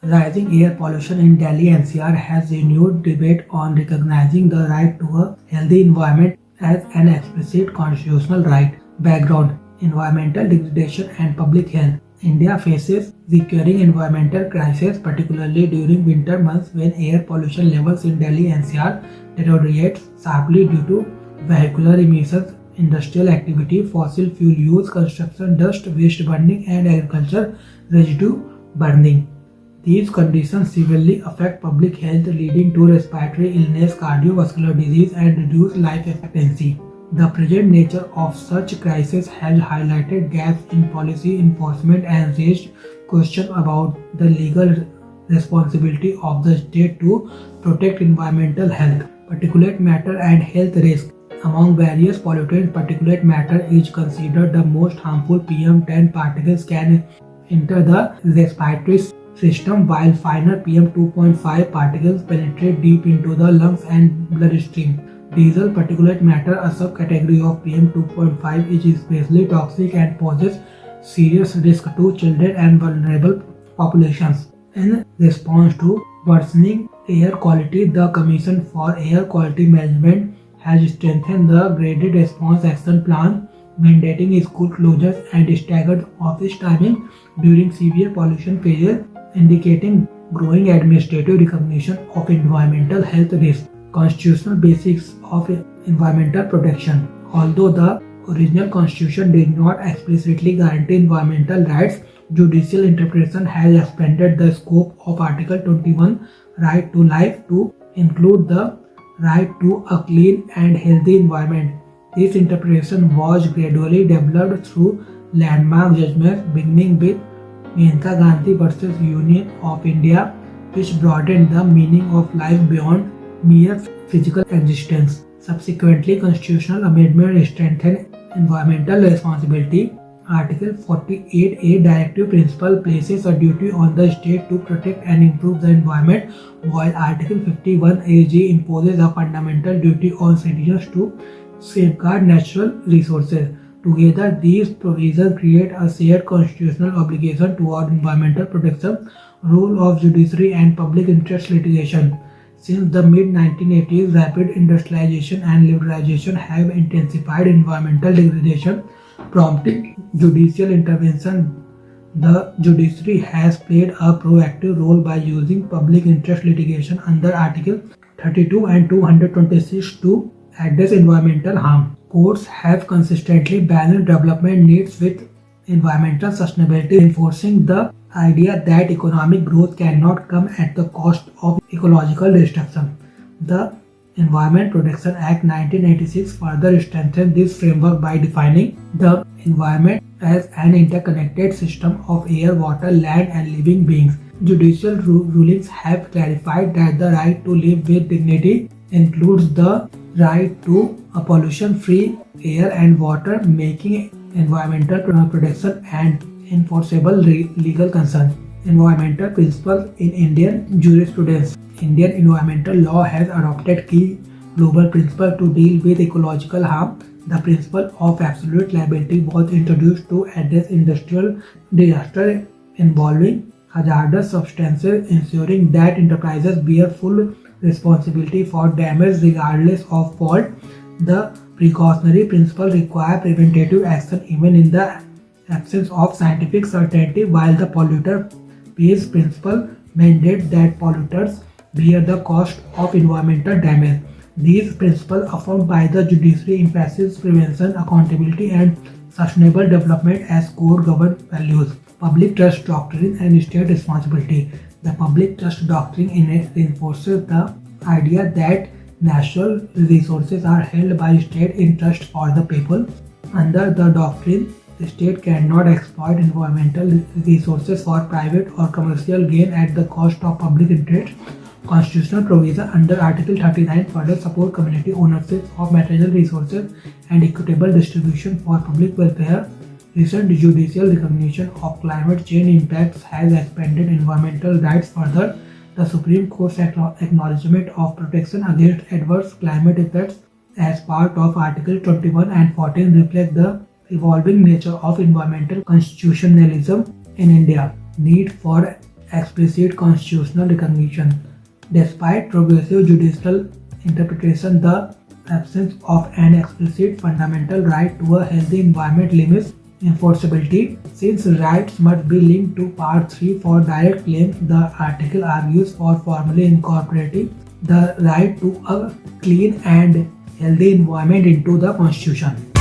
Rising air pollution in Delhi NCR has renewed debate on recognizing the right to a healthy environment as an explicit constitutional right. Background: environmental degradation and public health. India faces recurring environmental crises, particularly during winter months when air pollution levels in Delhi NCR deteriorate sharply due to vehicular emissions, industrial activity, fossil fuel use, construction dust, waste burning, and agriculture residue burning. These conditions severely affect public health, leading to respiratory illness, cardiovascular disease, and reduced life expectancy. The present nature of such crises has highlighted gaps in policy enforcement and raised questions about the legal responsibility of the state to protect environmental health, particulate matter, and health risk. Among various pollutants, particulate matter is considered the most harmful. PM10 particles can enter the respiratory system, while finer PM2.5 particles penetrate deep into the lungs and bloodstream. Diesel particulate matter, a subcategory of PM2.5, is especially toxic and poses serious risk to children and vulnerable populations. In response to worsening air quality, the Commission for Air Quality Management has strengthened the graded response action plan, mandating school closures and staggered office timing during severe pollution phases, indicating growing administrative recognition of environmental health risks. Constitutional basics of environmental protection. Although the original constitution did not explicitly guarantee environmental rights, judicial interpretation has expanded the scope of Article 21, right to life, to include the right to a clean and healthy environment. This interpretation was gradually developed through landmark judgments, beginning with Menka Gandhi versus Union of India, which broadened the meaning of life beyond mere physical existence. Subsequently, constitutional amendment strengthened environmental responsibility. Article 48A Directive Principle places a duty on the state to protect and improve the environment, while Article 51AG imposes a fundamental duty on citizens to safeguard natural resources. Together, these provisions create a shared constitutional obligation toward environmental protection, role of judiciary, and public interest litigation. Since the mid-1980s, rapid industrialization and liberalization have intensified environmental degradation, prompting judicial intervention. The judiciary has played a proactive role by using public interest litigation under Article 32 and 226 to address environmental harm. Courts have consistently balanced development needs with environmental sustainability, enforcing the idea that economic growth cannot come at the cost of ecological destruction. The Environment Protection Act 1986 further strengthened this framework by defining the environment as an interconnected system of air, water, land, and living beings. Judicial rulings have clarified that the right to live with dignity includes the right to a pollution-free air and water, making environmental protection an enforceable legal concern. Environmental principles in Indian jurisprudence. Indian environmental law has adopted key global principles to deal with ecological harm. The principle of absolute liability was introduced to address industrial disaster involving hazardous substances, ensuring that enterprises bear full responsibility for damage regardless of fault. The precautionary principle requires preventative action even in the absence of scientific certainty, while the polluter pays principle mandates that polluters bear the cost of environmental damage. These principles, affirmed by the judiciary, emphasize prevention, accountability, and sustainable development as core government values. Public trust doctrine and state responsibility. The public trust doctrine reinforces the idea that natural resources are held by state in trust for the people. Under the doctrine, the state cannot exploit environmental resources for private or commercial gain at the cost of public interest. Constitutional provision under Article 39 further support community ownership of material resources and equitable distribution for public welfare. Recent judicial recognition of climate change impacts has expanded environmental rights further. The Supreme Court's acknowledgement of protection against adverse climate effects as part of Article 21 and 14 reflect the evolving nature of environmental constitutionalism in India. Need for explicit constitutional recognition. Despite progressive judicial interpretation, the absence of an explicit fundamental right to a healthy environment limits enforceability. Since rights must be linked to Part 3 for direct claims, the article argues for formally incorporating the right to a clean and healthy environment into the Constitution.